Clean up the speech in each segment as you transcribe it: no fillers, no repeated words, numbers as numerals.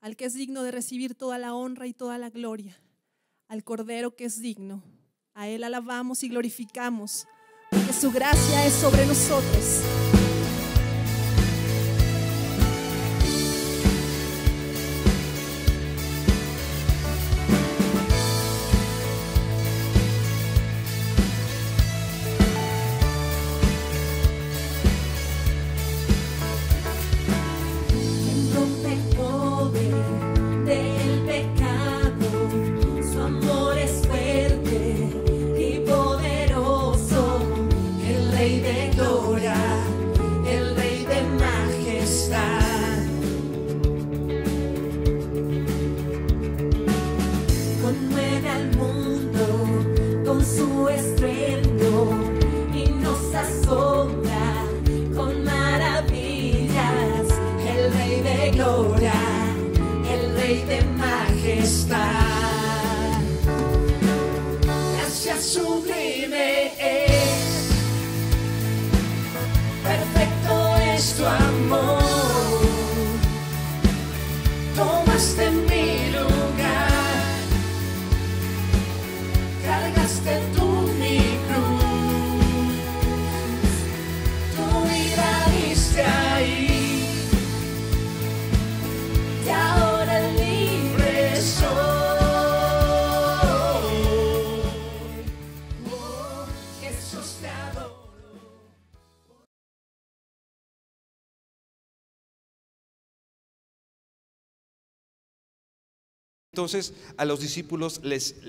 al que es digno de recibir toda la honra y toda la gloria, al Cordero que es digno. A Él alabamos y glorificamos, porque su gracia es sobre nosotros. Entonces a los discípulos les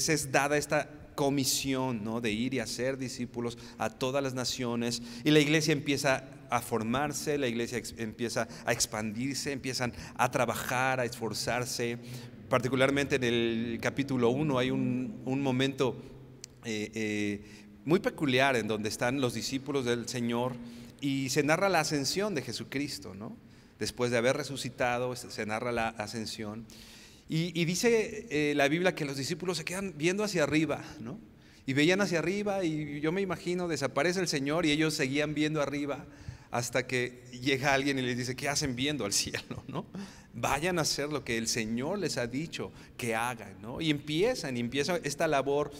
es dada esta comisión, ¿no?, de ir y hacer discípulos a todas las naciones, y la iglesia empieza a formarse, la iglesia empieza a expandirse, empiezan a trabajar, a esforzarse. Particularmente en el capítulo 1 hay un momento muy peculiar en donde están los discípulos del Señor y se narra la ascensión de Jesucristo, ¿no? Después de haber resucitado, se narra la ascensión. Y dice la Biblia que los discípulos se quedan viendo hacia arriba, ¿no? Y veían hacia arriba, y yo me imagino desaparece el Señor y ellos seguían viendo arriba hasta que llega alguien y les dice: ¿qué hacen viendo al cielo, no? Vayan a hacer lo que el Señor les ha dicho que hagan, ¿no? Y empieza esta labor,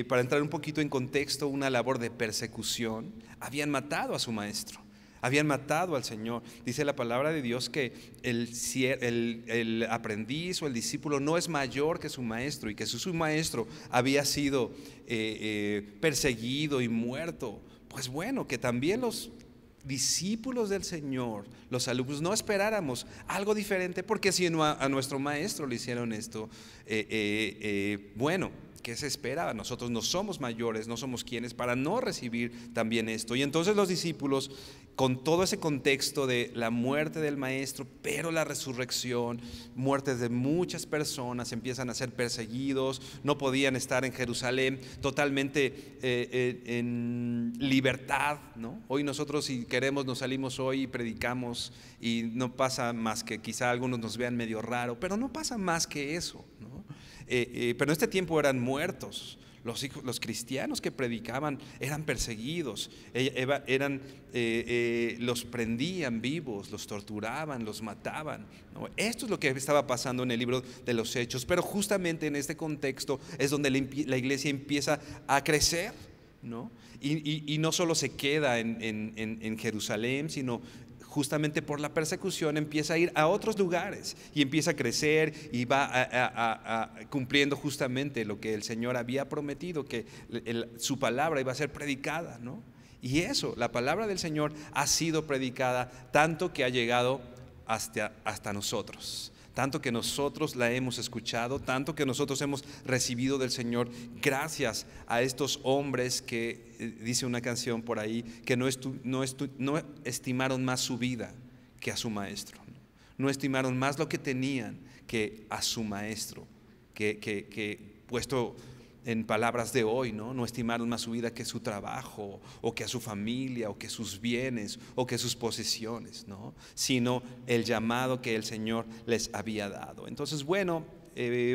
para entrar un poquito en contexto, una labor de persecución. Habían matado a su maestro, habían matado al Señor. Dice la palabra de Dios que el aprendiz o el discípulo no es mayor que su maestro, y que su maestro había sido perseguido y muerto. Pues bueno, que también los discípulos del Señor, los alumnos, no esperáramos algo diferente, porque si a nuestro maestro le hicieron esto, bueno, ¿qué se espera? Nosotros no somos mayores, no somos quienes para no recibir también esto. Y entonces los discípulos, con todo ese contexto de la muerte del maestro, pero la resurrección, muertes de muchas personas, empiezan a ser perseguidos, no podían estar en Jerusalén totalmente en libertad, ¿no? Hoy nosotros, si queremos, nos salimos hoy y predicamos, y no pasa más que quizá algunos nos vean medio raro, pero no pasa más que eso, ¿no? Pero en este tiempo eran muertos. Los cristianos que predicaban eran perseguidos, los prendían vivos, los torturaban, los mataban, ¿no? Esto es lo que estaba pasando en el libro de los Hechos. Pero justamente en este contexto es donde la iglesia empieza a crecer, ¿no? Y no solo se queda en Jerusalén, sino justamente por la persecución empieza a ir a otros lugares y empieza a crecer, y va cumpliendo justamente lo que el Señor había prometido, que su palabra iba a ser predicada, ¿no? Y eso, la palabra del Señor ha sido predicada tanto que ha llegado hasta nosotros. Tanto que nosotros la hemos escuchado, tanto que nosotros hemos recibido del Señor, gracias a estos hombres que, dice una canción por ahí, que no estimaron más su vida que a su maestro. No estimaron más lo que tenían que a su maestro, que puesto en palabras de hoy, no estimaron más su vida que su trabajo, o que a su familia, o que sus bienes, o que sus posesiones, ¿no? Sino el llamado que el Señor les había dado. Entonces, bueno,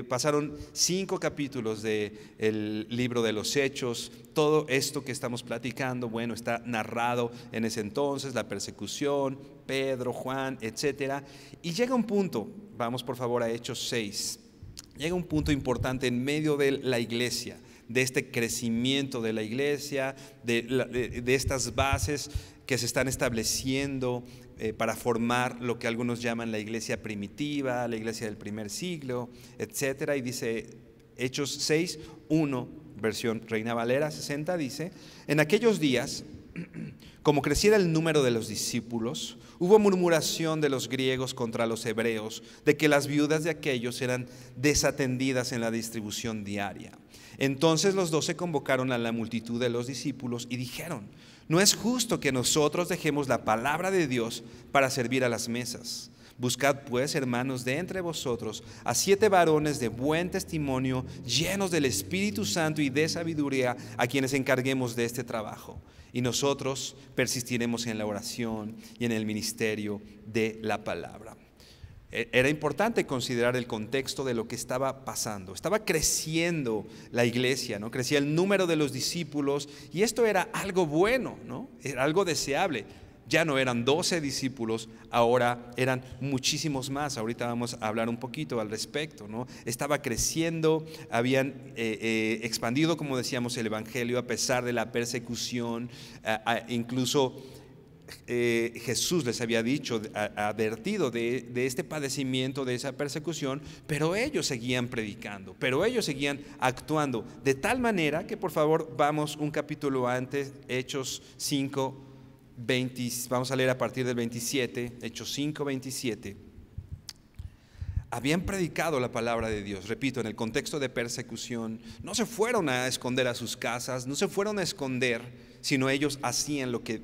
pasaron 5 capítulos del libro de los Hechos. Todo esto que estamos platicando, bueno, está narrado en ese entonces, la persecución, Pedro, Juan, etcétera. Y llega un punto, vamos por favor a Hechos 6, llega un punto importante en medio de la iglesia, de este crecimiento de la iglesia, de estas bases que se están estableciendo para formar lo que algunos llaman la iglesia primitiva, la iglesia del primer siglo, etcétera. Y dice Hechos 6, 1, versión Reina Valera 60, dice: en aquellos días, como creciera el número de los discípulos, hubo murmuración de los griegos contra los hebreos, de que las viudas de aquellos eran desatendidas en la distribución diaria. Entonces los 12 convocaron a la multitud de los discípulos y dijeron: no es justo que nosotros dejemos la palabra de Dios para servir a las mesas. Buscad pues, hermanos, de entre vosotros a 7 varones de buen testimonio, llenos del Espíritu Santo y de sabiduría, a quienes encarguemos de este trabajo. Y nosotros persistiremos en la oración y en el ministerio de la palabra. Era importante considerar el contexto de lo que estaba pasando. Estaba creciendo la iglesia, ¿no? Crecía el número de los discípulos, y esto era algo bueno, ¿no? Era algo deseable. Ya no eran 12 discípulos, ahora eran muchísimos más. Ahorita vamos a hablar un poquito al respecto, ¿no? Estaba creciendo, habían expandido, como decíamos, el evangelio a pesar de la persecución. Incluso Jesús les había dicho, advertido de este padecimiento, de esa persecución, pero ellos seguían predicando, pero ellos seguían actuando, de tal manera que, por favor, vamos un capítulo antes, Hechos 5, 20, vamos a leer a partir del 27, Hechos 5, 27. Habían predicado la palabra de Dios, repito, en el contexto de persecución. No se fueron a esconder a sus casas, no se fueron a esconder, sino ellos hacían lo que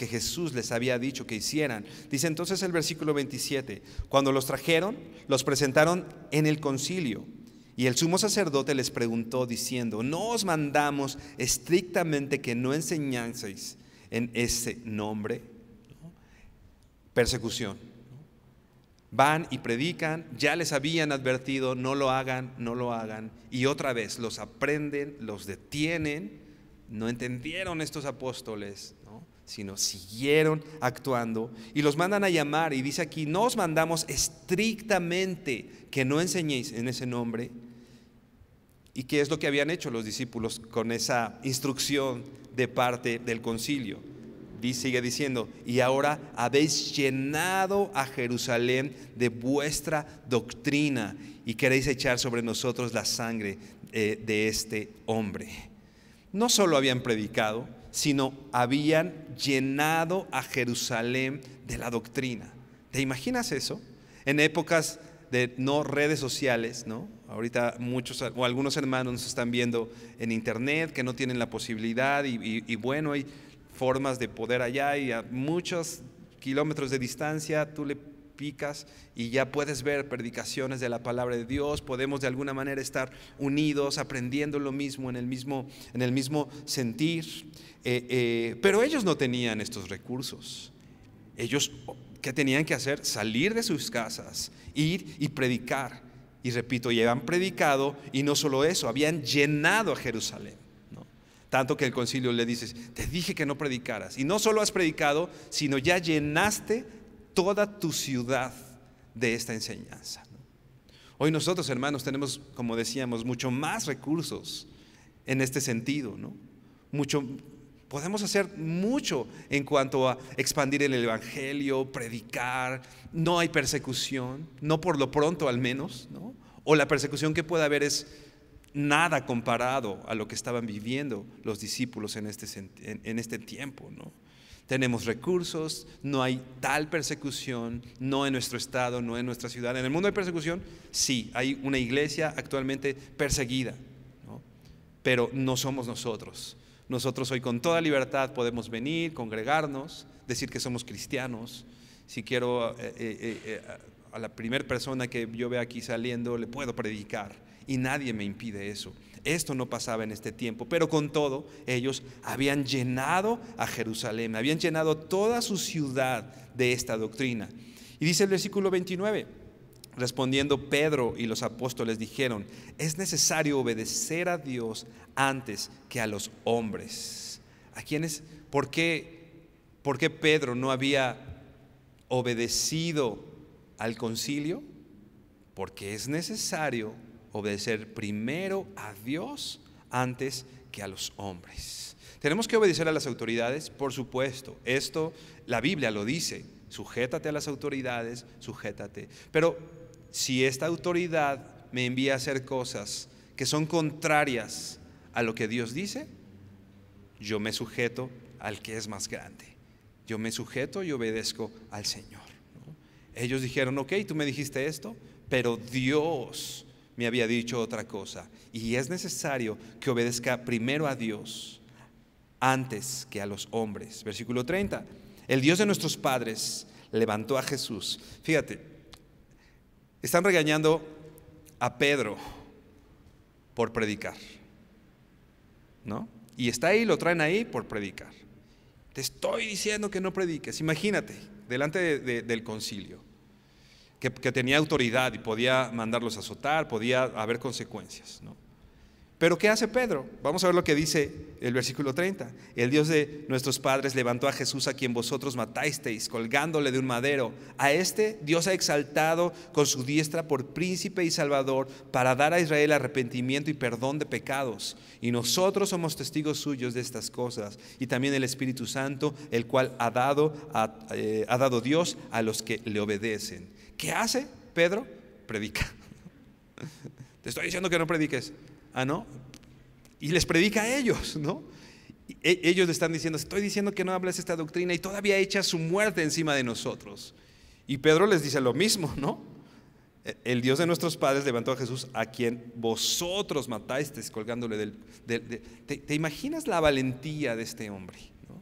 Jesús les había dicho que hicieran. Dice entonces el versículo 27: cuando los trajeron, los presentaron en el concilio, y el sumo sacerdote les preguntó diciendo: ¿no os mandamos estrictamente que no enseñaseis en ese nombre? Persecución. Van y predican, ya les habían advertido: no lo hagan, no lo hagan, y otra vez los aprenden, los detienen. No entendieron estos apóstoles, ¿no? Sino siguieron actuando, y los mandan a llamar, y dice aquí: no os mandamos estrictamente que no enseñéis en ese nombre. ¿Y qué es lo que habían hecho los discípulos con esa instrucción de parte del concilio? Sigue diciendo: y ahora habéis llenado a Jerusalén de vuestra doctrina, y queréis echar sobre nosotros la sangre de este hombre. No solo habían predicado, sino habían llenado a Jerusalén de la doctrina. ¿Te imaginas eso? En épocas de no redes sociales, ¿no? Ahorita muchos o algunos hermanos nos están viendo en internet que no tienen la posibilidad, y bueno, hay formas de poder allá, y a muchos kilómetros de distancia tú le picas y ya puedes ver predicaciones de la palabra de Dios. Podemos de alguna manera estar unidos, aprendiendo lo mismo, en el mismo sentir. Pero ellos no tenían estos recursos. Ellos, ¿qué tenían que hacer? Salir de sus casas, ir y predicar. Y repito, ya habían predicado, y no solo eso, habían llenado a Jerusalén, ¿no? Tanto que el concilio le dice: te dije que no predicaras. Y no solo has predicado, sino ya llenaste toda tu ciudad de esta enseñanza, ¿no? Hoy nosotros, hermanos, tenemos, como decíamos, mucho más recursos en este sentido, ¿no? Podemos hacer mucho en cuanto a expandir el evangelio, predicar. No hay persecución, no por lo pronto al menos, ¿no? O la persecución que pueda haber es nada comparado a lo que estaban viviendo los discípulos en este tiempo, ¿no? Tenemos recursos, no hay tal persecución, no en nuestro estado, no en nuestra ciudad. En el mundo hay persecución, sí, hay una iglesia actualmente perseguida, ¿no? Pero no somos nosotros. Nosotros hoy con toda libertad podemos venir, congregarnos, decir que somos cristianos. Si quiero a la primera persona que yo vea aquí saliendo, le puedo predicar, y nadie me impide eso. Esto no pasaba en este tiempo, pero con todo, ellos habían llenado a Jerusalén, habían llenado toda su ciudad de esta doctrina. Y dice el versículo 29: Respondiendo Pedro y los apóstoles dijeron: es necesario obedecer a Dios antes que a los hombres. ¿A quiénes? ¿Por qué Pedro no había obedecido al concilio? Porque es necesario obedecer primero a Dios antes que a los hombres. ¿Tenemos que obedecer a las autoridades? Por supuesto, esto la Biblia lo dice: sujétate a las autoridades, sujétate. Pero si esta autoridad me envía a hacer cosas que son contrarias a lo que Dios dice, yo me sujeto al que es más grande. Yo me sujeto y obedezco al Señor, ¿no? Ellos dijeron: ok, tú me dijiste esto, pero Dios me había dicho otra cosa, y es necesario que obedezca primero a Dios antes que a los hombres. Versículo 30: el Dios de nuestros padres levantó a Jesús. Fíjate, están regañando a Pedro por predicar, ¿no? Y está ahí, lo traen ahí por predicar. Te estoy diciendo que no prediques. Imagínate, delante del concilio, que tenía autoridad y podía mandarlos a azotar, podía haber consecuencias, ¿no? Pero ¿qué hace Pedro? Vamos a ver lo que dice el versículo 30. El Dios de nuestros padres levantó a Jesús, a quien vosotros matasteis, colgándole de un madero. A este Dios ha exaltado con su diestra por príncipe y salvador, para dar a Israel arrepentimiento y perdón de pecados. Y nosotros somos testigos suyos de estas cosas, y también el Espíritu Santo, el cual ha dado Dios a los que le obedecen. ¿Qué hace Pedro? Predica. Te estoy diciendo que no prediques. Ah, ¿no? Y les predica a ellos, ¿no? Ellos le están diciendo: estoy diciendo que no hables esta doctrina, y todavía echa su muerte encima de nosotros. Y Pedro les dice lo mismo, ¿no? El Dios de nuestros padres levantó a Jesús, a quien vosotros matasteis, colgándole ¿Te imaginas la valentía de este hombre, ¿no?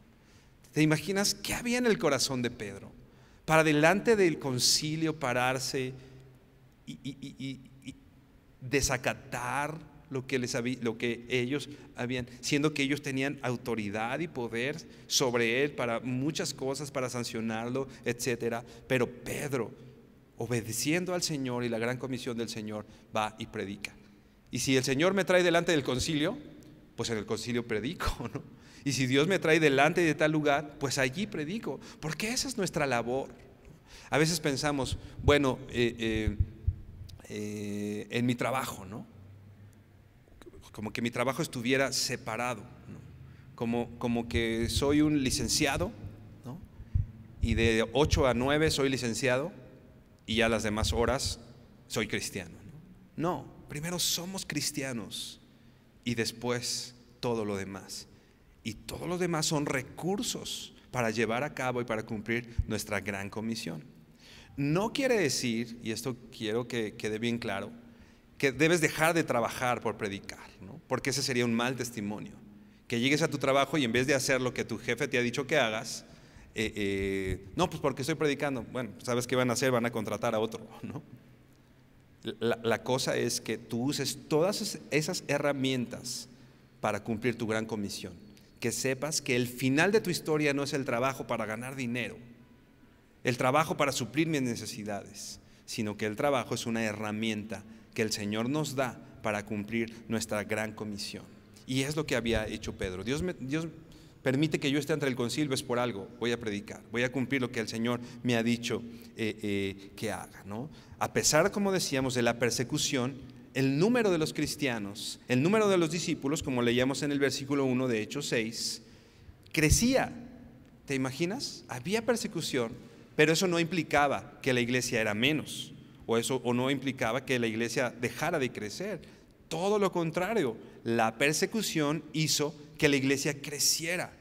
¿Te imaginas qué había en el corazón de Pedro para delante del concilio pararse y desacatar lo que ellos habían, siendo que ellos tenían autoridad y poder sobre él para muchas cosas, para sancionarlo, etcétera? Pero Pedro, obedeciendo al Señor y la gran comisión del Señor, va y predica. Y si el Señor me trae delante del concilio, pues en el concilio predico, ¿no? Y si Dios me trae delante de tal lugar, pues allí predico, porque esa es nuestra labor. A veces pensamos, bueno, en mi trabajo, ¿no? Como que mi trabajo estuviera separado, ¿no? Como que soy un licenciado, ¿no? Y de 8 a 9 soy licenciado, y ya las demás horas soy cristiano, ¿no? No, primero somos cristianos y después todo lo demás. Y todo lo demás son recursos para llevar a cabo y para cumplir nuestra gran comisión. No quiere decir, y esto quiero que quede bien claro, que debes dejar de trabajar por predicar, ¿no? Porque ese sería un mal testimonio. Que llegues a tu trabajo y en vez de hacer lo que tu jefe te ha dicho que hagas, no, pues porque estoy predicando. Bueno, ¿sabes qué van a hacer? Van a contratar a otro, ¿no? La cosa es que tú uses todas esas herramientas para cumplir tu gran comisión. Que sepas que el final de tu historia no es el trabajo para ganar dinero, el trabajo para suplir mis necesidades, sino que el trabajo es una herramienta que el Señor nos da para cumplir nuestra gran comisión. Y es lo que había hecho Pedro. Dios permite que yo esté ante el concilio, es por algo. Voy a predicar, voy a cumplir lo que el Señor me ha dicho que haga, ¿no? A pesar, como decíamos, de la persecución, el número de los cristianos, el número de los discípulos, como leíamos en el versículo 1 de Hechos 6, crecía. ¿Te imaginas? Había persecución, pero eso no implicaba que la iglesia era menos, o no implicaba que la iglesia dejara de crecer. Todo lo contrario, la persecución hizo que la iglesia creciera.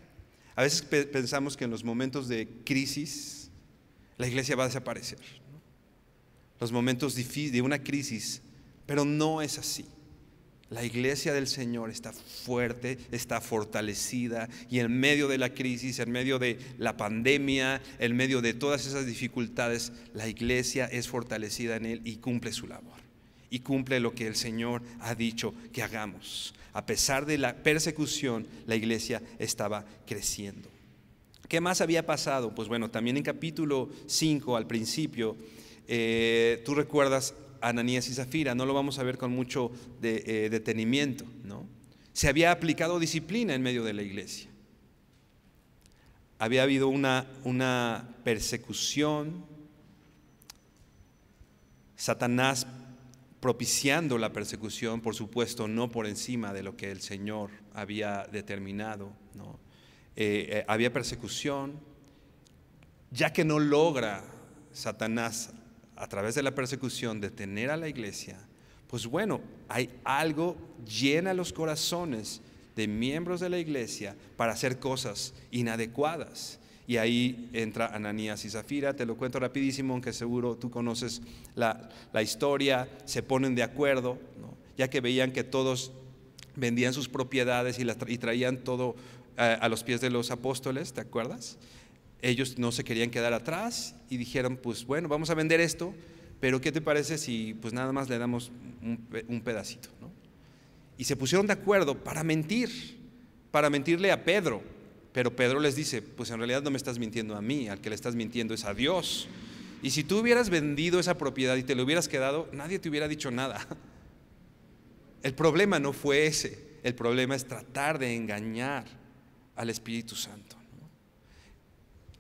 A veces pensamos que en los momentos de crisis la iglesia va a desaparecer, ¿no? Los momentos difíciles de una crisis, pero no es así. La iglesia del Señor está fuerte, está fortalecida, y en medio de la crisis, en medio de la pandemia, en medio de todas esas dificultades, la iglesia es fortalecida en Él y cumple su labor, y cumple lo que el Señor ha dicho que hagamos. A pesar de la persecución, la iglesia estaba creciendo. ¿Qué más había pasado? Pues bueno, también en capítulo 5 al principio, Tú recuerdas a Ananías y Zafira, no lo vamos a ver con mucho detenimiento, ¿no? Se había aplicado disciplina en medio de la iglesia. Había habido una persecución, Satanás propiciando la persecución, por supuesto, no por encima de lo que el Señor había determinado, ¿no? Había persecución, ya que no logra Satanás a través de la persecución detener a la iglesia, pues bueno, hay algo llena los corazones de miembros de la iglesia para hacer cosas inadecuadas. Y ahí entra Ananías y Zafira. Te lo cuento rapidísimo, aunque seguro tú conoces la historia. Se ponen de acuerdo, ¿no? Ya que veían que todos vendían sus propiedades y traían todo a los pies de los apóstoles, ¿te acuerdas? Ellos no se querían quedar atrás y dijeron, pues bueno, vamos a vender esto, pero ¿qué te parece si pues nada más le damos un pedacito, ¿no? Y se pusieron de acuerdo para mentirle a Pedro. Pero Pedro les dice, pues en realidad no me estás mintiendo a mí, al que le estás mintiendo es a Dios. Y si tú hubieras vendido esa propiedad y te lo hubieras quedado, nadie te hubiera dicho nada. El problema no fue ese, el problema es tratar de engañar al Espíritu Santo, ¿no?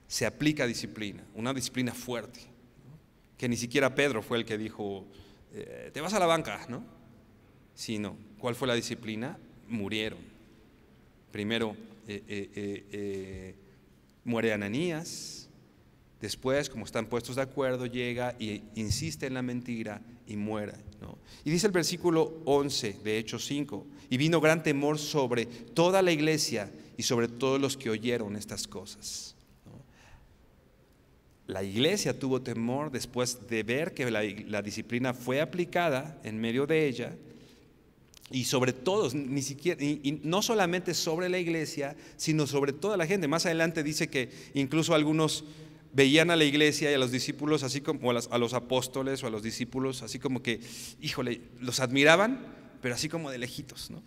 Se aplica disciplina, una disciplina fuerte, ¿no? Que ni siquiera Pedro fue el que dijo, te vas a la banca, ¿no? Sino, ¿cuál fue la disciplina? Murieron. Primero muere Ananías, después, como están puestos de acuerdo, llega y insiste en la mentira y muere, ¿no? Y dice el versículo 11 de Hechos 5, y vino gran temor sobre toda la iglesia y sobre todos los que oyeron estas cosas, ¿no? La iglesia tuvo temor después de ver que la disciplina fue aplicada en medio de ella. Y sobre todos, ni siquiera, y no solamente sobre la iglesia, sino sobre toda la gente. Más adelante dice que incluso algunos veían a la iglesia y a los discípulos, así como a los apóstoles o a los discípulos, así como que, híjole, los admiraban, pero así como de lejitos, ¿no?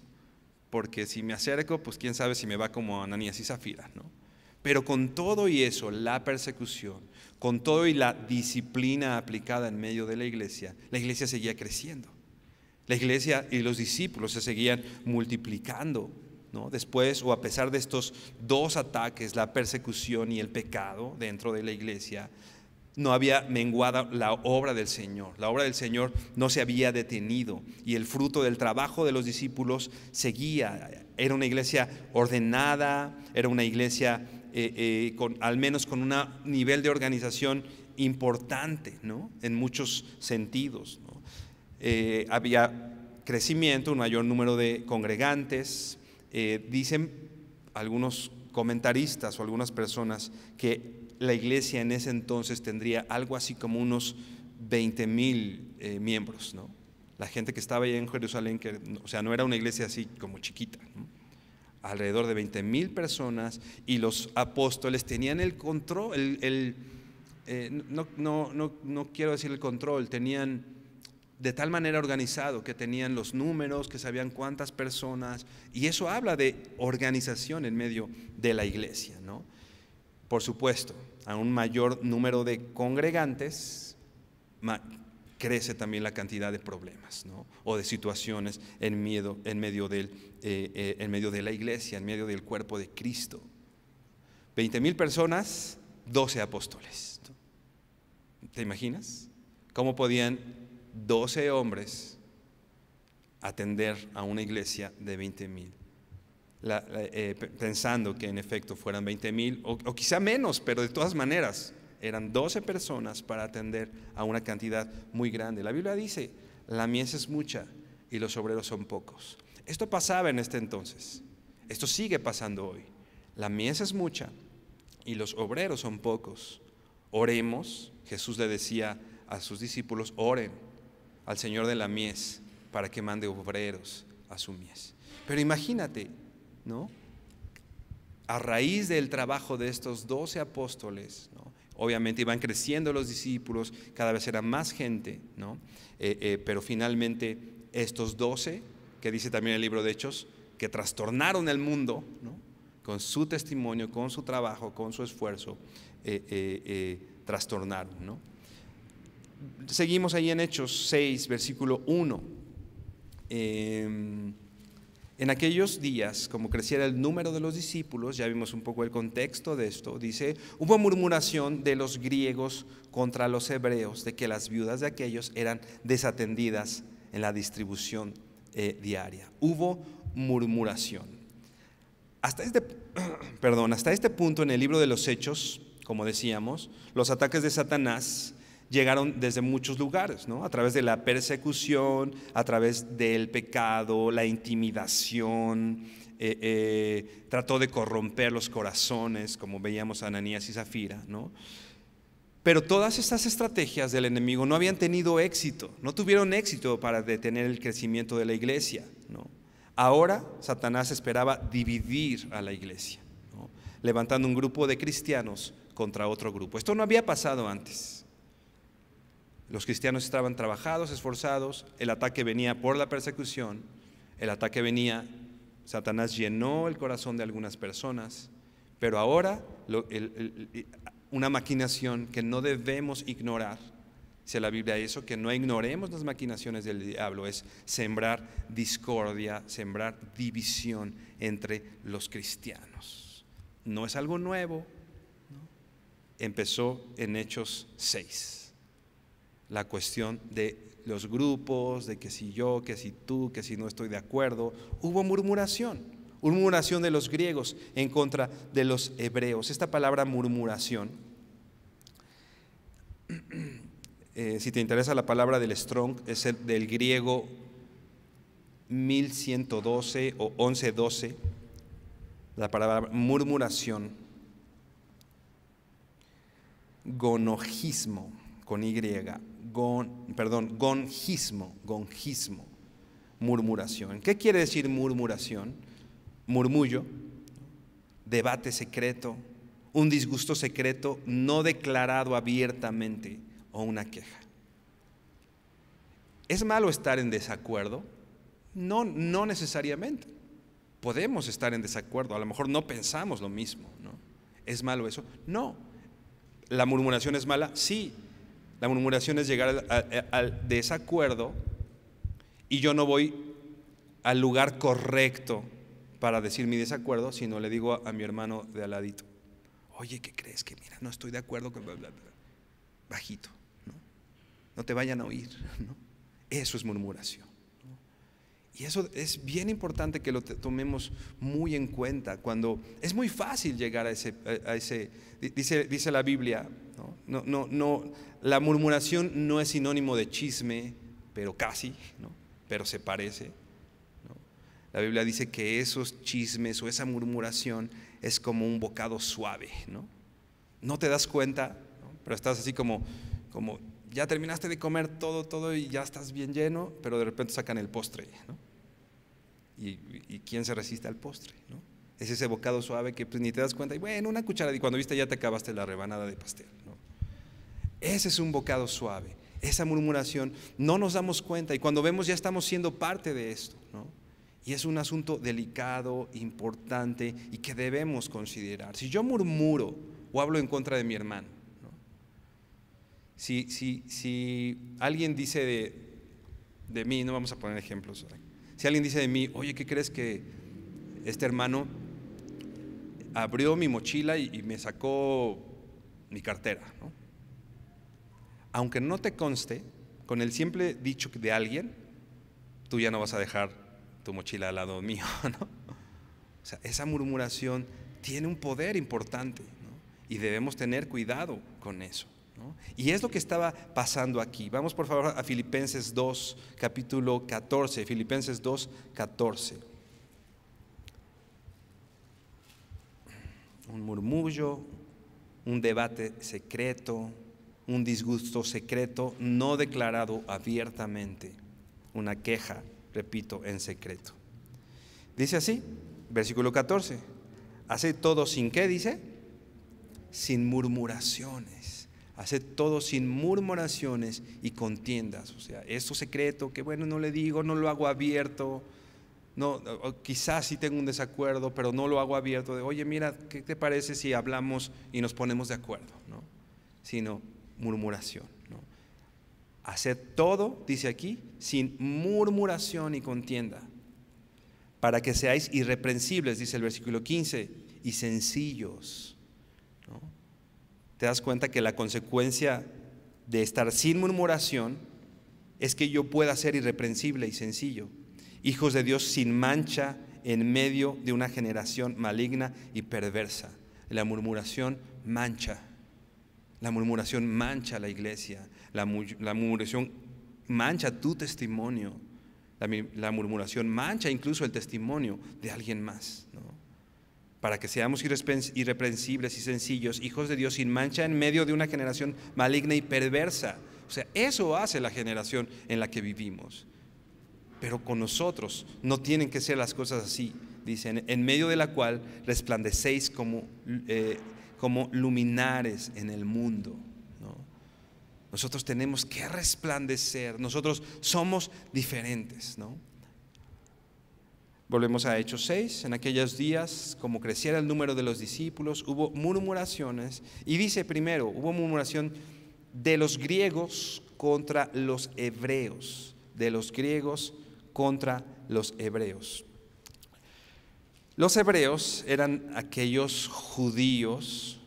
Porque si me acerco, pues quién sabe si me va como Ananías y Zafira, ¿no? Pero con todo y eso, la persecución, con todo y la disciplina aplicada en medio de la iglesia seguía creciendo. La iglesia y los discípulos se seguían multiplicando, ¿no? Después, o a pesar de estos dos ataques, la persecución y el pecado dentro de la iglesia, no había menguado la obra del Señor. La obra del Señor no se había detenido y el fruto del trabajo de los discípulos seguía. Era una iglesia ordenada, era una iglesia al menos con un nivel de organización importante, ¿no? En muchos sentidos, ¿no? Había crecimiento, un mayor número de congregantes. Dicen algunos comentaristas o algunas personas que la iglesia en ese entonces tendría algo así como unos 20,000 miembros, ¿no? La gente que estaba allá en Jerusalén, o sea, no era una iglesia así como chiquita, ¿no? Alrededor de 20,000 personas, y los apóstoles tenían el control, no quiero decir el control, tenían de tal manera organizado que tenían los números, que sabían cuántas personas, y eso habla de organización en medio de la iglesia, ¿no? Por supuesto, a un mayor número de congregantes crece también la cantidad de problemas, ¿no? O de situaciones en medio de la iglesia, en medio del cuerpo de Cristo. 20,000 personas, 12 apóstoles. ¿Te imaginas? ¿Cómo podían 12 hombres atender a una iglesia de 20,000? Pensando que en efecto fueran 20,000 o quizá menos, pero de todas maneras eran 12 personas para atender a una cantidad muy grande. La Biblia dice, la mies es mucha y los obreros son pocos. Esto pasaba en este entonces, esto sigue pasando hoy. La mies es mucha y los obreros son pocos. Oremos, Jesús le decía a sus discípulos, oren al Señor de la mies para que mande obreros a su mies. Pero imagínate, ¿no? A raíz del trabajo de estos 12 apóstoles, ¿no? Obviamente iban creciendo los discípulos, cada vez era más gente, ¿no? Pero finalmente estos 12, que dice también el libro de Hechos, que trastornaron el mundo, ¿no? Con su testimonio, con su trabajo, con su esfuerzo, trastornaron, ¿no? Seguimos ahí en Hechos 6, versículo 1. En aquellos días, como creciera el número de los discípulos, ya vimos un poco el contexto de esto, dice, hubo murmuración de los griegos contra los hebreos, de que las viudas de aquellos eran desatendidas en la distribución diaria. Hubo murmuración. Hasta este punto en el libro de los Hechos, como decíamos, los ataques de Satanás llegaron desde muchos lugares, ¿no? A través de la persecución, a través del pecado, la intimidación, trató de corromper los corazones, como veíamos a Ananías y Zafira, ¿no? Pero todas estas estrategias del enemigo no habían tenido éxito, no tuvieron éxito para detener el crecimiento de la iglesia, ¿no? Ahora Satanás esperaba dividir a la iglesia, ¿no? Levantando un grupo de cristianos contra otro grupo. Esto no había pasado antes. Los cristianos estaban trabajados, esforzados, el ataque venía por la persecución, el ataque venía, Satanás llenó el corazón de algunas personas, pero ahora una maquinación que no debemos ignorar, dice la Biblia eso, que no ignoremos las maquinaciones del diablo, es sembrar discordia, sembrar división entre los cristianos. No es algo nuevo, ¿no? Empezó en Hechos 6. La cuestión de los grupos, de que si yo, que si tú, que si no estoy de acuerdo. Hubo murmuración de los griegos en contra de los hebreos. Esta palabra murmuración, si te interesa la palabra del Strong, es del griego 1112 o 1112, la palabra murmuración, gonojismo, con Y, gonjismo, murmuración. ¿Qué quiere decir murmuración? Murmullo, debate secreto, un disgusto secreto no declarado abiertamente o una queja. ¿Es malo estar en desacuerdo? No, no necesariamente. Podemos estar en desacuerdo, a lo mejor no pensamos lo mismo, ¿no? ¿Es malo eso? No. ¿La murmuración es mala? Sí. La murmuración es llegar al desacuerdo y yo no voy al lugar correcto para decir mi desacuerdo, sino le digo a mi hermano de al ladito, oye, ¿qué crees? Que mira, no estoy de acuerdo con bla, bla, bla. Bajito, ¿no? No te vayan a oír, ¿no? Eso es murmuración, ¿no? Y eso es bien importante que lo tomemos muy en cuenta cuando es muy fácil llegar a ese dice la Biblia, no, la murmuración no es sinónimo de chisme, pero casi, ¿no? Pero se parece, ¿no? La Biblia dice que esos chismes o esa murmuración es como un bocado suave, ¿no? No te das cuenta, ¿no? Pero estás así como ya terminaste de comer todo y ya estás bien lleno, pero de repente sacan el postre, ¿no? ¿Y quién se resiste al postre, ¿no? Es ese bocado suave que pues ni te das cuenta y bueno, una cucharada y cuando viste ya te acabaste la rebanada de pastel, ¿no? Ese es un bocado suave, esa murmuración, no nos damos cuenta y cuando vemos ya estamos siendo parte de esto, ¿no? Y es un asunto delicado, importante y que debemos considerar. Si yo murmuro o hablo en contra de mi hermano, ¿no? Si alguien dice de mí, no vamos a poner ejemplos, si alguien dice de mí, oye, ¿qué crees que este hermano abrió mi mochila y me sacó mi cartera, ¿no? Aunque no te conste, con el simple dicho de alguien, tú ya no vas a dejar tu mochila al lado mío, ¿no? O sea, esa murmuración tiene un poder importante, ¿no? Y debemos tener cuidado con eso, ¿no? Y es lo que estaba pasando aquí. Vamos por favor a Filipenses 2, capítulo 14, Filipenses 2, 14. Un murmullo, un debate secreto, un disgusto secreto no declarado abiertamente, una queja, repito, en secreto. Dice así, versículo 14, hace todo sin ¿qué dice? Sin murmuraciones. Hace todo sin murmuraciones y contiendas. O sea, esto secreto que bueno, no le digo, no lo hago abierto. No, quizás sí tengo un desacuerdo, pero no lo hago abierto de, oye, mira, ¿qué te parece si hablamos y nos ponemos de acuerdo? ¿No? Sino murmuración, ¿no? Haced todo, dice aquí, sin murmuración y contienda, para que seáis irreprensibles, dice el versículo 15, y sencillos, ¿no? Te das cuenta que la consecuencia de estar sin murmuración es que yo pueda ser irreprensible y sencillo, hijos de Dios sin mancha en medio de una generación maligna y perversa. La murmuración mancha. La murmuración mancha a la iglesia. La murmuración mancha tu testimonio. La murmuración mancha incluso el testimonio de alguien más, ¿no? Para que seamos irreprensibles y sencillos, hijos de Dios sin mancha en medio de una generación maligna y perversa. O sea, eso hace la generación en la que vivimos. Pero con nosotros no tienen que ser las cosas así. Dicen, en medio de la cual resplandecéis como luminares en el mundo, ¿no? Nosotros tenemos que resplandecer. Nosotros somos diferentes, ¿no? Volvemos a Hechos 6. En aquellos días, como creciera el número de los discípulos, hubo murmuraciones. Y dice primero, hubo murmuración de los griegos contra los hebreos. De los griegos contra los hebreos. Los hebreos eran aquellos judíos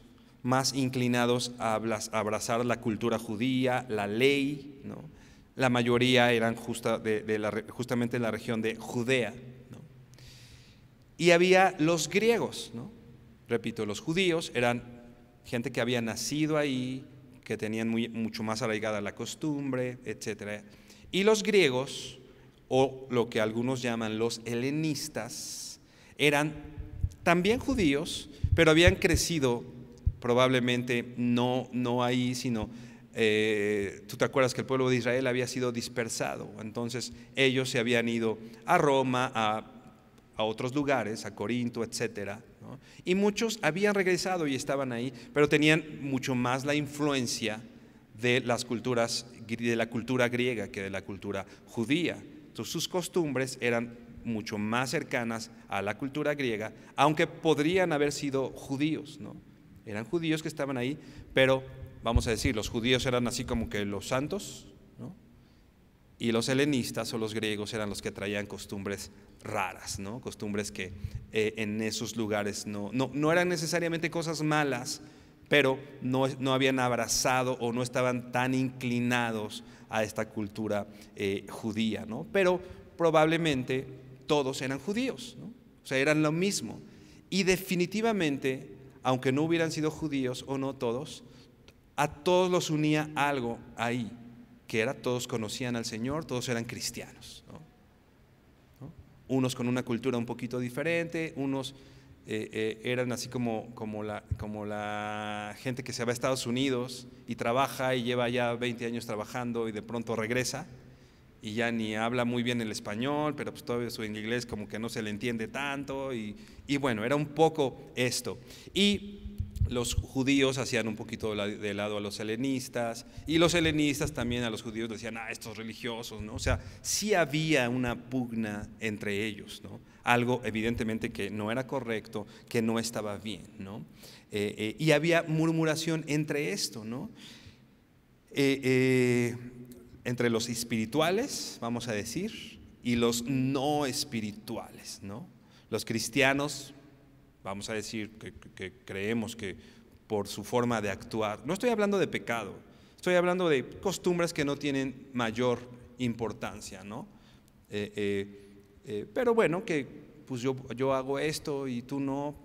más inclinados a abrazar la cultura judía, la ley, ¿no? La mayoría eran justamente en la región de Judea, ¿no? Y había los griegos, ¿no? Repito, los judíos eran gente que había nacido ahí, que tenían mucho más arraigada la costumbre, etc. Y los griegos, o lo que algunos llaman los helenistas, eran también judíos, pero habían crecido probablemente no ahí, sino tú te acuerdas que el pueblo de Israel había sido dispersado. Entonces ellos se habían ido a Roma, a otros lugares, a Corinto, etcétera, ¿no? Y muchos habían regresado y estaban ahí, pero tenían mucho más la influencia de las culturas, de la cultura griega que de la cultura judía. Entonces sus costumbres eran mucho más cercanas a la cultura griega, aunque podrían haber sido judíos, ¿no? Eran judíos que estaban ahí, pero vamos a decir, los judíos eran así como que los santos, ¿no? Y los helenistas o los griegos eran los que traían costumbres raras, ¿no? Costumbres que en esos lugares no eran necesariamente cosas malas, pero no habían abrazado o no estaban tan inclinados a esta cultura judía, ¿no? Pero probablemente todos eran judíos, ¿no? O sea, eran lo mismo. Y definitivamente, aunque no hubieran sido judíos o no todos, a todos los unía algo ahí, que era todos conocían al Señor, todos eran cristianos, ¿no? Unos con una cultura un poquito diferente, unos eran así como la gente que se va a Estados Unidos y trabaja y lleva ya 20 años trabajando y de pronto regresa y ya ni habla muy bien el español, pero pues todavía su inglés como que no se le entiende tanto y bueno, era un poco esto. Y los judíos hacían un poquito de lado a los helenistas, y los helenistas también a los judíos decían, estos religiosos, ¿no? O sea, sí había una pugna entre ellos, ¿no? Algo evidentemente que no era correcto, que no estaba bien, ¿no? Y había murmuración entre esto, ¿no? Entre los espirituales, vamos a decir, y los no espirituales, ¿no? Los cristianos, vamos a decir que creemos que por su forma de actuar, no estoy hablando de pecado, estoy hablando de costumbres que no tienen mayor importancia, ¿no? Pero bueno, que pues yo hago esto y tú no,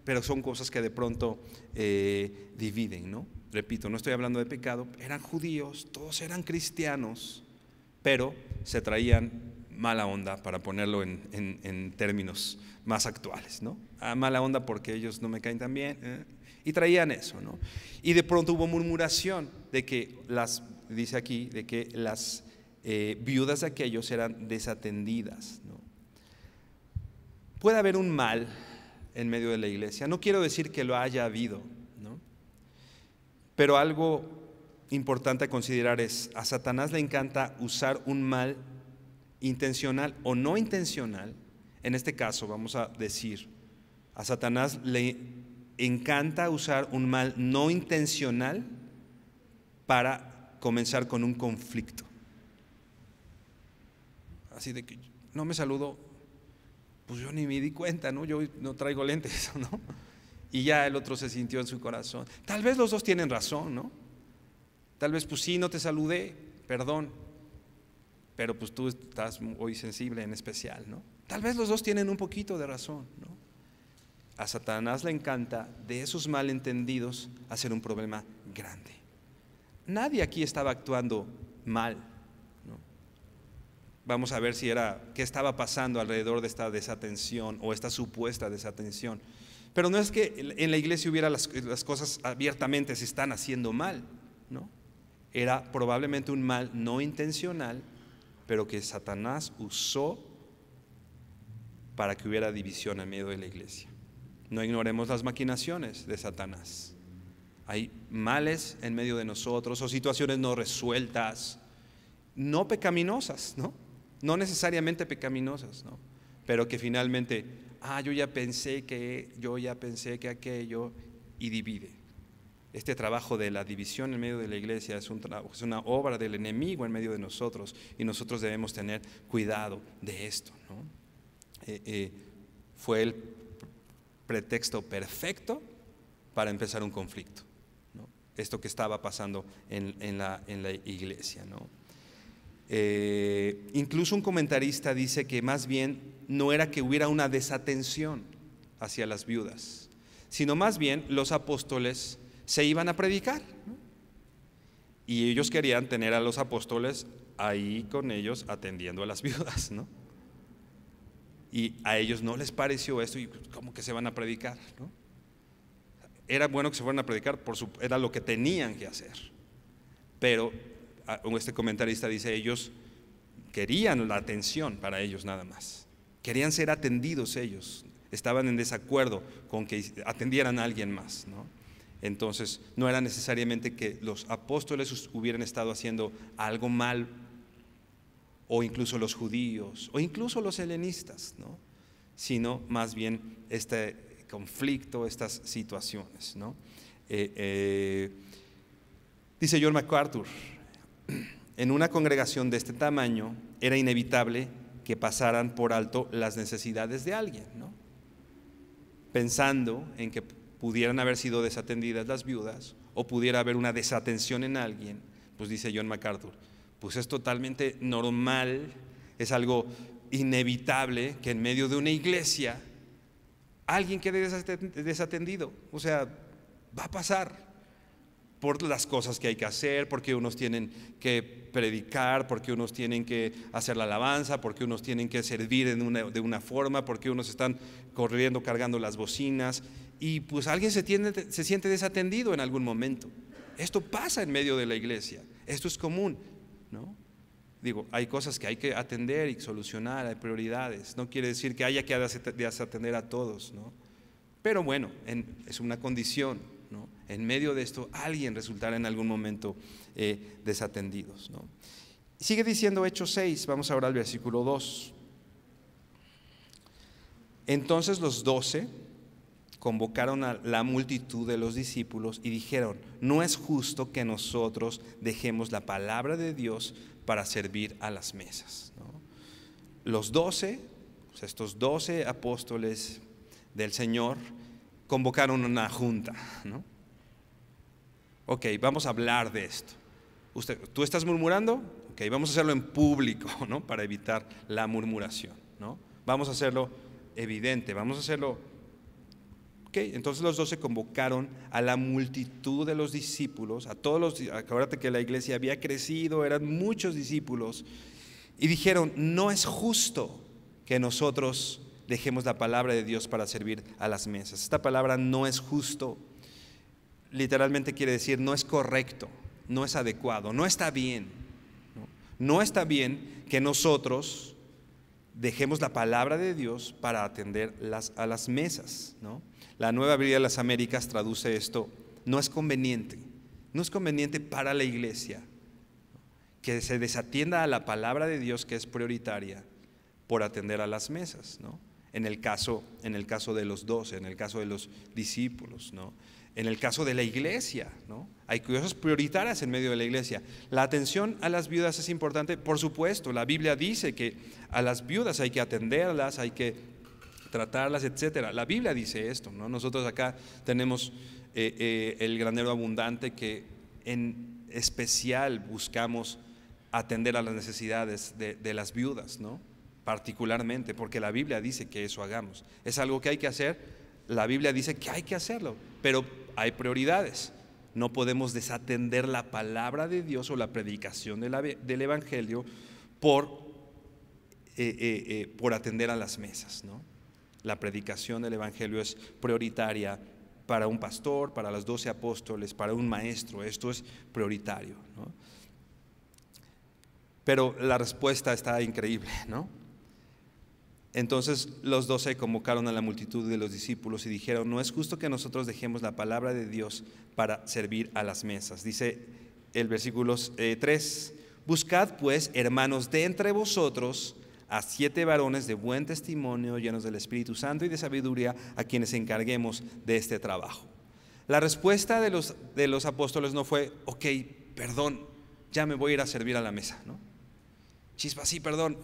pero son cosas que de pronto dividen, ¿no? Repito, no estoy hablando de pecado, eran judíos, todos eran cristianos, pero se traían mala onda, para ponerlo en términos más actuales, ¿no? Mala onda porque ellos no me caen tan bien, y traían eso, ¿no? Y de pronto hubo murmuración de que dice aquí, de que las viudas de aquellos eran desatendidas, ¿no? Puede haber un mal en medio de la iglesia, no quiero decir que lo haya habido, ¿no? Pero algo importante a considerar es, a Satanás le encanta usar un mal intencional o no intencional. En este caso vamos a decir, a Satanás le encanta usar un mal no intencional para comenzar con un conflicto. Así de que no me saludó, pues yo ni me di cuenta, ¿no? Yo no traigo lentes, ¿no? Y ya el otro se sintió en su corazón. Tal vez los dos tienen razón, ¿no? Tal vez pues sí, no te saludé, perdón, pero pues tú estás hoy sensible en especial, ¿no? Tal vez los dos tienen un poquito de razón, ¿no? A Satanás le encanta de esos malentendidos hacer un problema grande. Nadie aquí estaba actuando mal, ¿no? Vamos a ver qué estaba pasando alrededor de esta desatención o esta supuesta desatención. Pero no es que en la iglesia hubiera las cosas abiertamente se están haciendo mal, ¿no? Era probablemente un mal no intencional, pero que Satanás usó para que hubiera división en medio de la iglesia. No ignoremos las maquinaciones de Satanás. Hay males en medio de nosotros o situaciones no resueltas, no pecaminosas, ¿no? No necesariamente pecaminosas, ¿no? Pero que finalmente, yo ya pensé que aquello, y divide. Este trabajo de la división en medio de la iglesia es una obra del enemigo en medio de nosotros, y nosotros debemos tener cuidado de esto, ¿no? Fue el pretexto perfecto para empezar un conflicto, ¿no? Esto que estaba pasando en la iglesia, ¿no? Incluso un comentarista dice que más bien no era que hubiera una desatención hacia las viudas, sino más bien los apóstoles se iban a predicar, ¿no? Y ellos querían tener a los apóstoles ahí con ellos atendiendo a las viudas, ¿no? Y a ellos no les pareció esto, y ¿cómo que se van a predicar, ¿no? Era bueno que se fueran a predicar, era lo que tenían que hacer, pero este comentarista dice, ellos querían la atención para ellos nada más, querían ser atendidos ellos, estaban en desacuerdo con que atendieran a alguien más, ¿no? Entonces no era necesariamente que los apóstoles hubieran estado haciendo algo mal, o incluso los judíos, o incluso los helenistas, ¿no? Sino más bien este conflicto, estas situaciones, ¿no? Dice John MacArthur, en una congregación de este tamaño era inevitable que pasaran por alto las necesidades de alguien, ¿no? Pensando en que pudieran haber sido desatendidas las viudas o pudiera haber una desatención en alguien, pues dice John MacArthur, pues es totalmente normal, es algo inevitable que en medio de una iglesia alguien quede desatendido. O sea, va a pasar por las cosas que hay que hacer, porque unos tienen que predicar, porque unos tienen que hacer la alabanza, porque unos tienen que servir de una forma, porque unos están corriendo, cargando las bocinas, y pues alguien se siente desatendido en algún momento. Esto pasa en medio de la iglesia, esto es común, ¿no? Digo, hay cosas que hay que atender y solucionar, hay prioridades, no quiere decir que haya que desatender a todos, ¿no? Pero bueno, es una condición, ¿no? En medio de esto alguien resultará en algún momento desatendidos, ¿no? Sigue diciendo Hechos 6, vamos ahora al versículo 2. Entonces los 12 convocaron a la multitud de los discípulos y dijeron, no es justo que nosotros dejemos la palabra de Dios para servir a las mesas, ¿no? Los 12, o sea, estos 12 apóstoles del Señor convocaron una junta, ¿no? Ok, vamos a hablar de esto. ¿Tú estás murmurando? Ok, vamos a hacerlo en público, ¿no? Para evitar la murmuración, ¿no? Vamos a hacerlo evidente, vamos a hacerlo. Ok, entonces los 12 convocaron a la multitud de los discípulos, a todos los, acuérdate que la iglesia había crecido, eran muchos discípulos, y dijeron, no es justo que nosotros dejemos la palabra de Dios para servir a las mesas. Esta palabra no es justo, literalmente quiere decir no es correcto, no es adecuado, no está bien, ¿no? No está bien que nosotros dejemos la palabra de Dios para atender a las mesas, ¿no? La Nueva Biblia de las Américas traduce esto, no es conveniente para la iglesia que se desatienda a la palabra de Dios, que es prioritaria, por atender a las mesas, ¿no? En el caso de los 12, en el caso de los discípulos, ¿no? En el caso de la iglesia, ¿no? Hay cosas prioritarias en medio de la iglesia. La atención a las viudas es importante, por supuesto. La Biblia dice que a las viudas hay que atenderlas, hay que tratarlas, etcétera. La Biblia dice esto, ¿no? Nosotros acá tenemos el granero abundante, que en especial buscamos atender a las necesidades de las viudas, ¿no? Particularmente, porque la Biblia dice que eso hagamos. Es algo que hay que hacer, la Biblia dice que hay que hacerlo, pero hay prioridades. No podemos desatender la palabra de Dios o la predicación del Evangelio por atender a las mesas, ¿no? La predicación del Evangelio es prioritaria para un pastor, para los 12 apóstoles, para un maestro. Esto es prioritario, ¿no? Pero la respuesta está increíble, ¿no? Entonces los 12 convocaron a la multitud de los discípulos y dijeron: no es justo que nosotros dejemos la palabra de Dios para servir a las mesas. Dice el versículo 3: buscad pues, hermanos, de entre vosotros a 7 varones de buen testimonio, llenos del Espíritu Santo y de sabiduría, a quienes encarguemos de este trabajo. La respuesta de los apóstoles no fue: ok, perdón, ya me voy a ir a servir a la mesa, ¿no? Chispa, sí, perdón.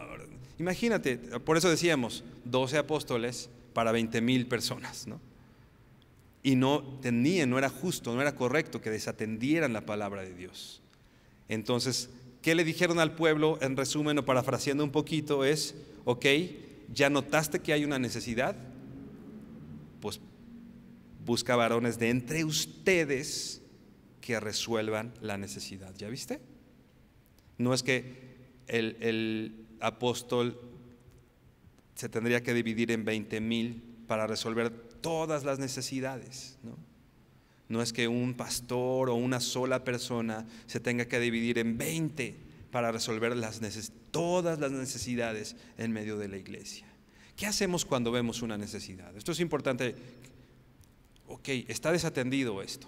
Imagínate, por eso decíamos 12 apóstoles para 20,000 personas, ¿no? Y no era justo, no era correcto que desatendieran la palabra de Dios. Entonces, ¿qué le dijeron al pueblo? En resumen, o parafraseando un poquito, es: ok, ¿ya notaste que hay una necesidad? Pues busca varones de entre ustedes que resuelvan la necesidad. ¿Ya viste? No es que el apóstol se tendría que dividir en 20,000 para resolver todas las necesidades, ¿no? No es que un pastor o una sola persona se tenga que dividir en 20 para resolver todas las necesidades en medio de la iglesia. ¿Qué hacemos cuando vemos una necesidad? Esto es importante. Ok, está desatendido esto.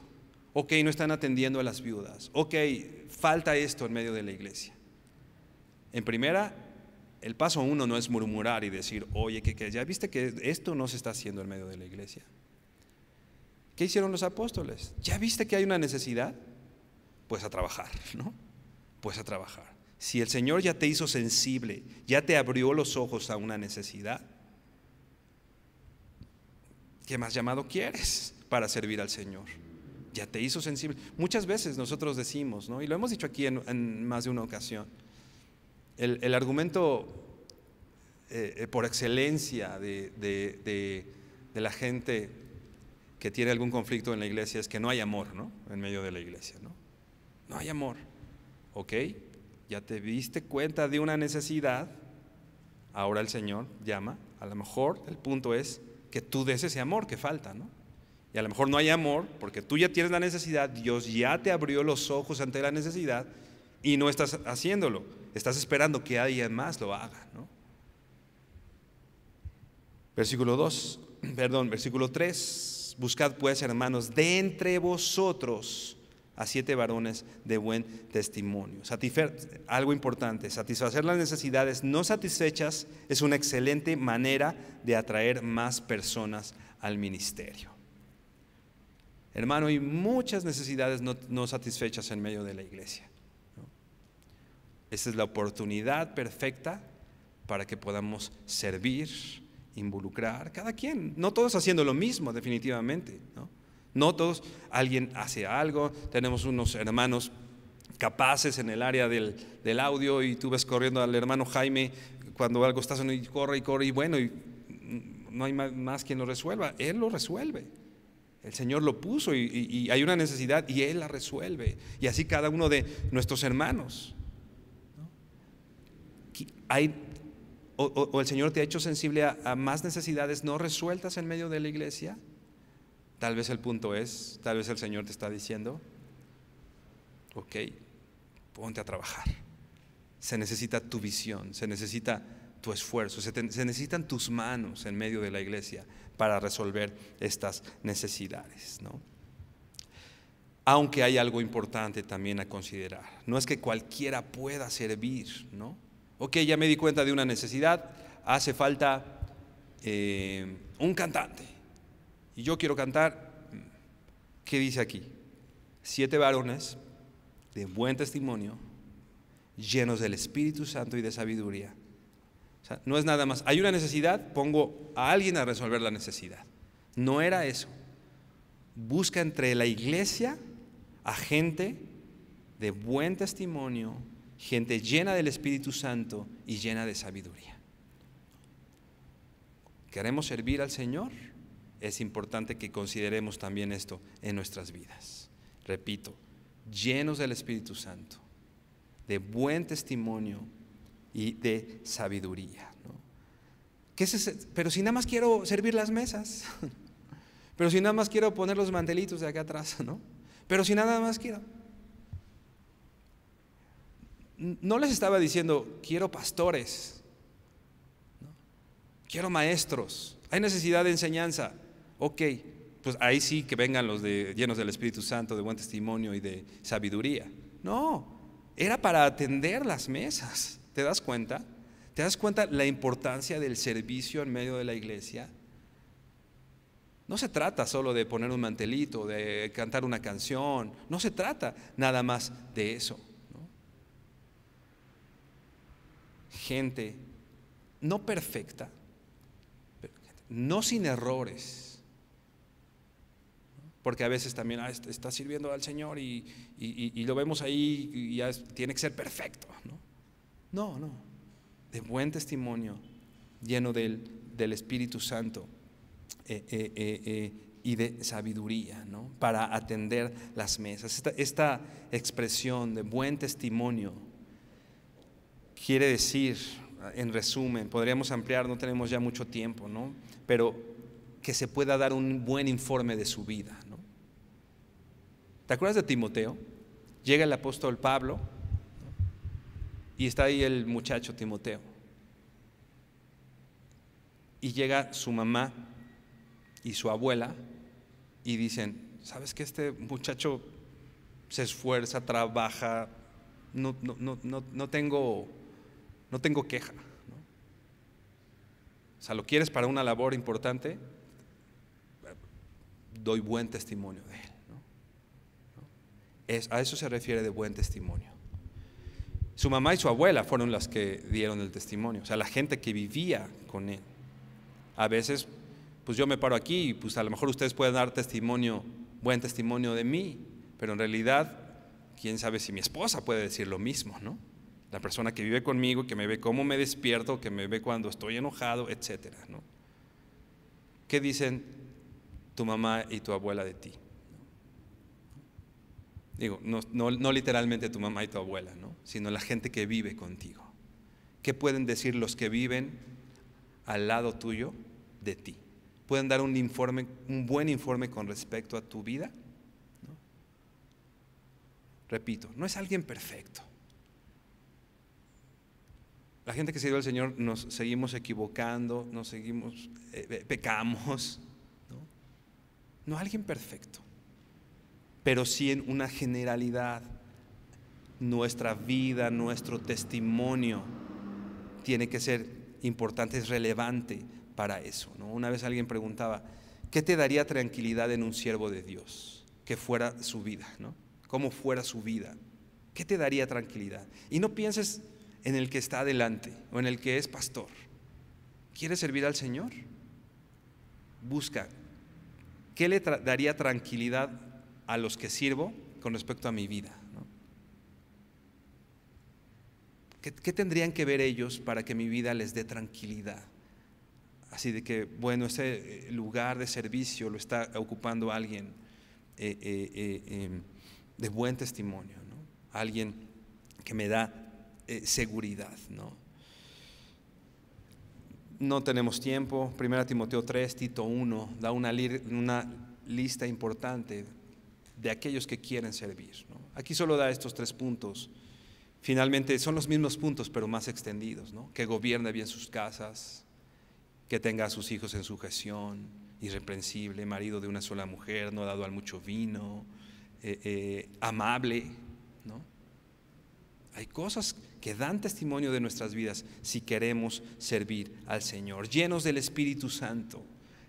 Ok, no están atendiendo a las viudas. Ok, falta esto en medio de la iglesia. En primera, el paso 1 no es murmurar y decir: oye, ¿qué? ¿Ya viste que esto no se está haciendo en medio de la iglesia? ¿Qué hicieron los apóstoles? ¿Ya viste que hay una necesidad? Pues a trabajar, ¿no? Pues a trabajar. Si el Señor ya te hizo sensible, ya te abrió los ojos a una necesidad, ¿qué más llamado quieres para servir al Señor? Ya te hizo sensible. Muchas veces nosotros decimos, ¿no? Y lo hemos dicho aquí en más de una ocasión, el argumento por excelencia de la gente que tiene algún conflicto en la iglesia es que no hay amor, ¿no? En medio de la iglesia, ¿no? No hay amor. Ok, ya te diste cuenta de una necesidad, ahora el Señor llama. A lo mejor el punto es que tú des ese amor que falta, ¿no? Y a lo mejor no hay amor porque tú ya tienes la necesidad, Dios ya te abrió los ojos ante la necesidad y no estás haciéndolo, estás esperando que alguien más lo haga, ¿no? Versículo 3: buscad pues, hermanos, de entre vosotros a 7 varones de buen testimonio. Algo importante: satisfacer las necesidades no satisfechas es una excelente manera de atraer más personas al ministerio. Hermano, hay muchas necesidades no satisfechas en medio de la iglesia, ¿no? Esta es la oportunidad perfecta para que podamos servir, involucrar, cada quien, no todos haciendo lo mismo, definitivamente, ¿no? No todos, alguien hace algo. Tenemos unos hermanos capaces en el área del audio y tú ves corriendo al hermano Jaime cuando algo está haciendo y corre y bueno, y no hay más quien lo resuelva. Él lo resuelve. El Señor lo puso y hay una necesidad y Él la resuelve. Y así cada uno de nuestros hermanos, ¿no? O el Señor te ha hecho sensible a más necesidades no resueltas en medio de la iglesia. Tal vez el punto es, tal vez el Señor te está diciendo: ok, ponte a trabajar. Se necesita tu visión, se necesita tu esfuerzo, se necesitan tus manos en medio de la iglesia para resolver estas necesidades, ¿no? Aunque hay algo importante también a considerar: no es que cualquiera pueda servir, ¿no? Ok, ya me di cuenta de una necesidad, hace falta un cantante y yo quiero cantar. ¿qué dice aquí? 7 varones de buen testimonio, llenos del Espíritu Santo y de sabiduría. O sea, no es nada más, hay una necesidad, pongo a alguien a resolver la necesidad. No era eso. Busca entre la iglesia a gente de buen testimonio, gente llena del Espíritu Santo y llena de sabiduría. ¿Queremos servir al Señor? Es importante que consideremos también esto en nuestras vidas. Repito, llenos del Espíritu Santo, de buen testimonio y de sabiduría, ¿no? Pero si nada más quiero servir las mesas, pero si nada más quiero poner los mantelitos de acá atrás, ¿no? Pero si nada más quiero. No les estaba diciendo, quiero pastores, ¿no? Quiero maestros, hay necesidad de enseñanza. Ok, pues ahí sí que vengan los llenos del Espíritu Santo, de buen testimonio y de sabiduría. No, era para atender las mesas. ¿Te das cuenta? ¿Te das cuenta la importancia del servicio en medio de la iglesia? No se trata solo de poner un mantelito, de cantar una canción. No se trata nada más de eso, ¿no? Gente no perfecta, no sin errores. Porque a veces también está sirviendo al Señor y lo vemos ahí y ya tiene que ser perfecto, ¿no? No, de buen testimonio, lleno del Espíritu Santo y de sabiduría, ¿no? Para atender las mesas. Esta expresión de buen testimonio quiere decir, en resumen, podríamos ampliar, no tenemos ya mucho tiempo, ¿no? Pero que se pueda dar un buen informe de su vida, ¿no? ¿Te acuerdas de Timoteo? Llega el apóstol Pablo, ¿no? Y está ahí el muchacho Timoteo. Y llega su mamá y su abuela y dicen, ¿sabes qué? Este muchacho se esfuerza, trabaja, no tengo queja, ¿no? O sea, ¿lo quieres para una labor importante? Doy buen testimonio de él, ¿no? A eso se refiere de buen testimonio. Su mamá y su abuela fueron las que dieron el testimonio, o sea, la gente que vivía con él. A veces, pues yo me paro aquí y pues a lo mejor ustedes pueden dar testimonio, buen testimonio de mí, pero en realidad, quién sabe si mi esposa puede decir lo mismo, ¿no? La persona que vive conmigo, que me ve cómo me despierto, que me ve cuando estoy enojado, etcétera, ¿no? ¿Qué dicen tu mamá y tu abuela de ti? Digo, no literalmente tu mamá y tu abuela, ¿no? Sino la gente que vive contigo. ¿Qué pueden decir los que viven al lado tuyo de ti? ¿Pueden dar un buen informe con respecto a tu vida? ¿No? Repito, no es alguien perfecto. La gente que se dio al Señor nos seguimos equivocando, pecamos, ¿no? No alguien perfecto, pero sí en una generalidad. Nuestra vida, nuestro testimonio tiene que ser importante, es relevante para eso, ¿no? Una vez alguien preguntaba, ¿qué te daría tranquilidad en un siervo de Dios? Que fuera su vida, ¿no? ¿Cómo fuera su vida? ¿Qué te daría tranquilidad? Y no pienses en el que está adelante o en el que es pastor. ¿Quieres servir al Señor? Busca, ¿qué le daría tranquilidad a los que sirvo con respecto a mi vida, ¿no? ¿Qué tendrían que ver ellos para que mi vida les dé tranquilidad? Así de que, bueno, ese lugar de servicio lo está ocupando alguien de buen testimonio, ¿no? Alguien que me da seguridad, ¿no? No tenemos tiempo. 1 Timoteo 3, Tito 1 da una lista importante de aquellos que quieren servir, ¿no? Aquí solo da estos 3 puntos. Finalmente son los mismos puntos pero más extendidos, ¿no? Que gobierne bien sus casas, que tenga a sus hijos en sujeción, irreprensible, marido de una sola mujer, no dado al mucho vino, amable, ¿no? Hay cosas que dan testimonio de nuestras vidas si queremos servir al Señor. Llenos del Espíritu Santo.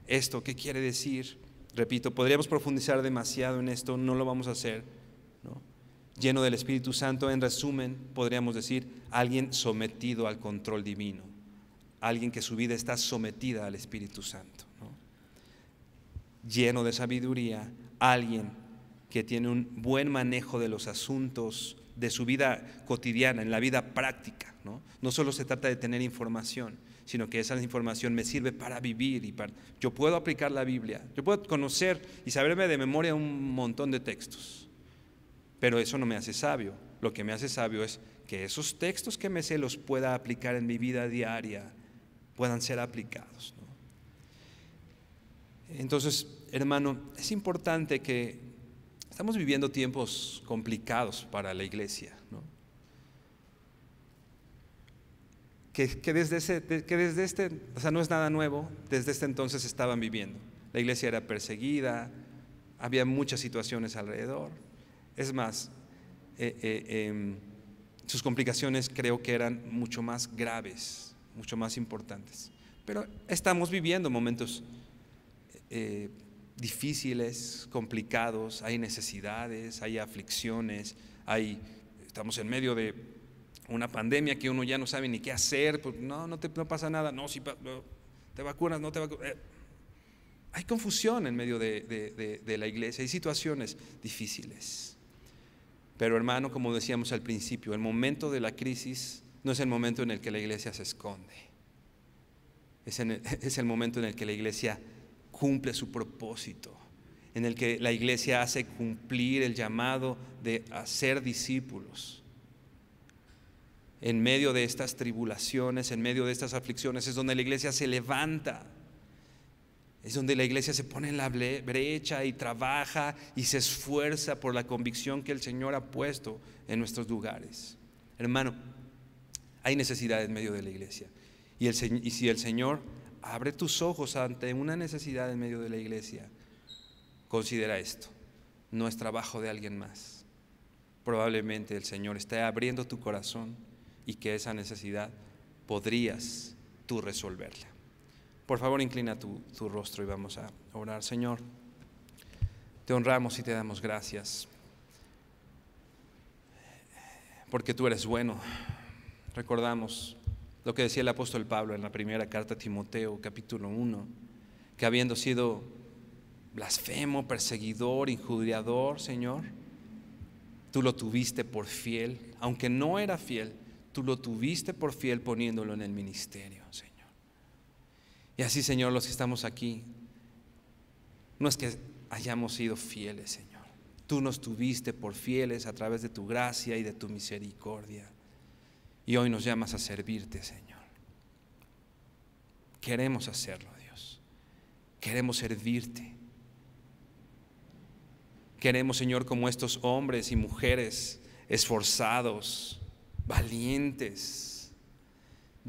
¿Esto qué quiere decir? Repito, podríamos profundizar demasiado en esto, no lo vamos a hacer, ¿no? Lleno del Espíritu Santo, en resumen, podríamos decir, alguien sometido al control divino, alguien que su vida está sometida al Espíritu Santo, ¿no? Lleno de sabiduría, alguien que tiene un buen manejo de los asuntos de su vida cotidiana, en la vida práctica, ¿no? No solo se trata de tener información, sino que esa información me sirve para vivir y yo puedo aplicar la Biblia, yo puedo conocer y saberme de memoria un montón de textos, pero eso no me hace sabio. Lo que me hace sabio es que esos textos que me sé los pueda aplicar en mi vida diaria, puedan ser aplicados, ¿no? Entonces, hermano, es importante que estamos viviendo tiempos complicados para la iglesia, ¿no? Que desde este, o sea, no es nada nuevo, desde este entonces estaban viviendo. La iglesia era perseguida, había muchas situaciones alrededor. Es más, sus complicaciones creo que eran mucho más graves, mucho más importantes. Pero estamos viviendo momentos difíciles, complicados, hay necesidades, hay aflicciones, estamos en medio de una pandemia que uno ya no sabe ni qué hacer, pues no pasa nada, no, si te vacunas, no te vacunas. Hay confusión en medio de la iglesia, hay situaciones difíciles. Pero hermano, como decíamos al principio, el momento de la crisis no es el momento en el que la iglesia se esconde, es el momento en el que la iglesia cumple su propósito, en el que la iglesia hace cumplir el llamado de hacer discípulos. En medio de estas tribulaciones, en medio de estas aflicciones, es donde la iglesia se levanta, es donde la iglesia se pone en la brecha y trabaja y se esfuerza por la convicción que el Señor ha puesto en nuestros lugares. Hermano, hay necesidad en medio de la iglesia, y si el Señor abre tus ojos ante una necesidad en medio de la iglesia, considera esto: no es trabajo de alguien más. Probablemente el Señor está abriendo tu corazón y que esa necesidad podrías tú resolverla. Por favor, inclina tu rostro y vamos a orar. Señor, te honramos y te damos gracias porque tú eres bueno. Recordamos lo que decía el apóstol Pablo en la primera carta a Timoteo, capítulo 1, que habiendo sido blasfemo, perseguidor, injuriador, Señor, tú lo tuviste por fiel, aunque no era fiel, tú lo tuviste por fiel poniéndolo en el ministerio, Señor. Y así, Señor, los que estamos aquí, no es que hayamos sido fieles, Señor. Tú nos tuviste por fieles a través de tu gracia y de tu misericordia. Y hoy nos llamas a servirte, Señor. Queremos hacerlo, Dios. Queremos servirte. Queremos, Señor, como estos hombres y mujeres esforzados, valientes,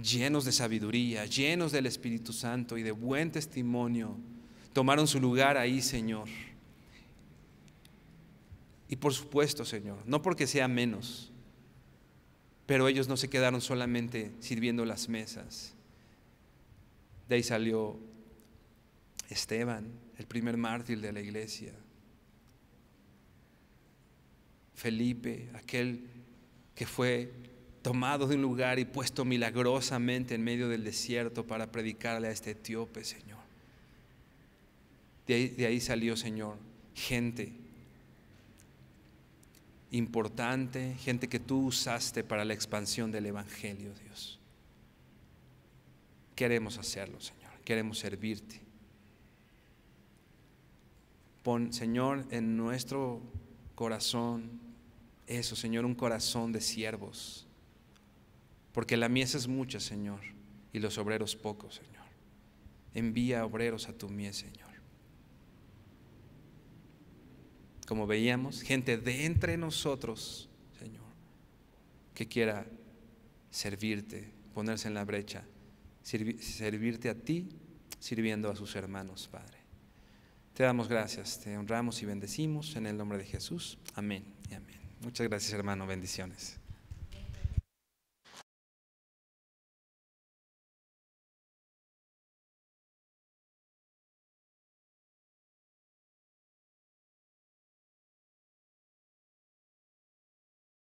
llenos de sabiduría, llenos del Espíritu Santo y de buen testimonio, tomaron su lugar ahí, Señor. Y por supuesto, Señor, no porque sea menos, pero ellos no se quedaron solamente sirviendo las mesas. De ahí salió Esteban, el primer mártir de la iglesia. Felipe, aquel que fue tomado de un lugar y puesto milagrosamente en medio del desierto para predicarle a este etíope, Señor. De ahí salió, Señor, gente importante, gente que tú usaste para la expansión del evangelio, Dios. Queremos hacerlo, Señor, queremos servirte. Pon, Señor, en nuestro corazón eso, Señor, un corazón de siervos, porque la mies es mucha, Señor, y los obreros pocos, Señor. Envía obreros a tu mies, Señor. Como veíamos, gente de entre nosotros, Señor, que quiera servirte, ponerse en la brecha, servirte a ti, sirviendo a sus hermanos, Padre. Te damos gracias, te honramos y bendecimos en el nombre de Jesús. Amén y amén. Muchas gracias, hermano. Bendiciones.